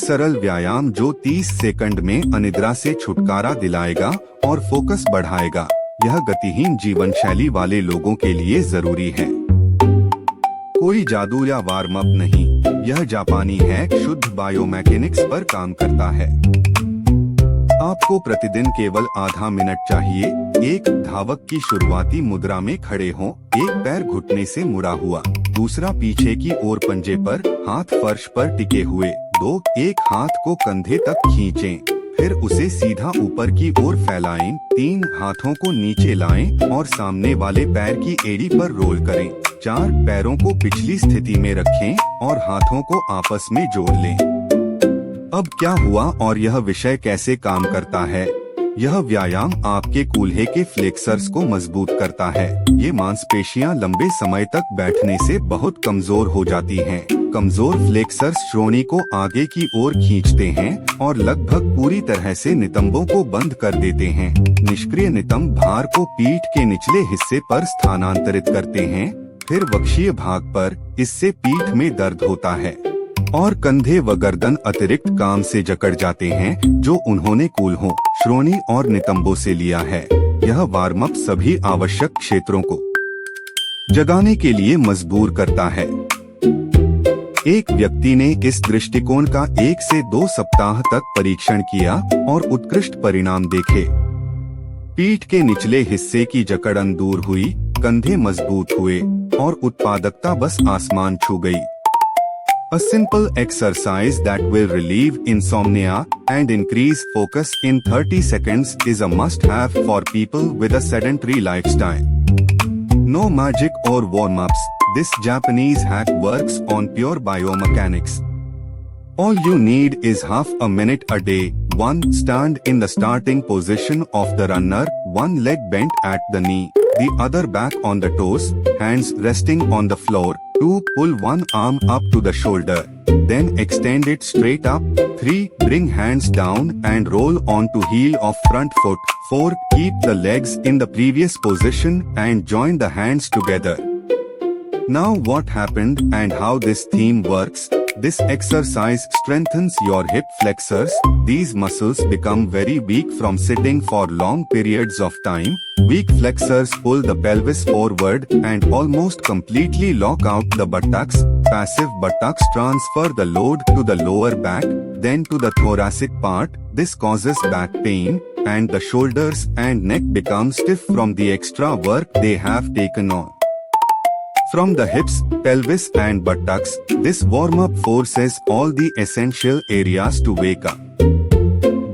सरल व्यायाम जो 30 सेकंड में अनिद्रा से छुटकारा दिलाएगा और फोकस बढ़ाएगा। यह गतिहीन जीवन शैली वाले लोगों के लिए जरूरी है। कोई जादू या वार्म अप नहीं, यह जापानी हैक शुद्ध बायोमैकेनिक्स पर काम करता है। आपको प्रतिदिन केवल आधा मिनट चाहिए। एक धावक की शुरुआती मुद्रा में खड़े हों, एक पैर घुटने से मुड़ा हुआ, दूसरा पीछे की ओर पंजे पर, हाथ फर्श पर टिके हुए। 2, एक हाथ को कंधे तक खींचें, फिर उसे सीधा ऊपर की ओर फैलाएं। 3, हाथों को नीचे लाएं और सामने वाले पैर की एड़ी पर रोल करें। 4, पैरों को पिछली स्थिति में रखें और हाथों को आपस में जोड़ लें। अब क्या हुआ और यह विषय कैसे काम करता है? यह व्यायाम आपके कूल्हे के फ्लेक्सर्स को मजबूत करता है। ये मांसपेशियां लंबे समय तक बैठने से बहुत कमजोर हो जाती हैं। कमजोर फ्लेक्सर्स श्रोणि को आगे की ओर खींचते हैं और लगभग पूरी तरह से नितंबों को बंद कर देते हैं। निष्क्रिय नितंब भार को पीठ के निचले हिस्से पर स्थानांतरित करते हैं, फिर वक्षीय भाग पर। इससे पीठ में दर्द होता है और कंधे व गर्दन अतिरिक्त काम से जकड़ जाते हैं जो उन्होंने कूल्हों, श्रोणि और नितंबों से लिया है। यह वार्म अप सभी आवश्यक क्षेत्रों को जगाने के लिए मजबूर करता है। एक व्यक्ति ने इस दृष्टिकोण का 1 से 2 सप्ताह तक परीक्षण किया और उत्कृष्ट परिणाम देखे। पीठ के निचले हिस्से की जकड़न दूर हुई, कंधे मजबूत हुए और उत्पादकता बस आसमान छू गई। A simple exercise that will relieve insomnia and increase focus in 30 seconds is a must-have for people with a sedentary lifestyle. No magic or warm-ups. This Japanese hack works on pure biomechanics. All you need is half a minute a day. 1. Stand in the starting position of the runner, one leg bent at the knee, the other back on the toes, hands resting on the floor. 2. Pull one arm up to the shoulder, then extend it straight up. 3. Bring hands down and roll onto heel of front foot. 4. Keep the legs in the previous position and join the hands together. Now what happened and how this theme works? This exercise strengthens your hip flexors. These muscles become very weak from sitting for long periods of time. Weak flexors pull the pelvis forward and almost completely lock out the buttocks. Passive buttocks transfer the load to the lower back, then to the thoracic part. This causes back pain, and the shoulders and neck become stiff from the extra work they have taken on. From the hips, pelvis and buttocks, this warm-up forces all the essential areas to wake up.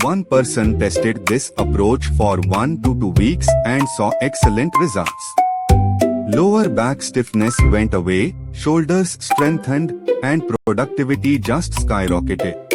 One person tested this approach for 1 to 2 weeks and saw excellent results. Lower back stiffness went away, shoulders strengthened, and productivity just skyrocketed.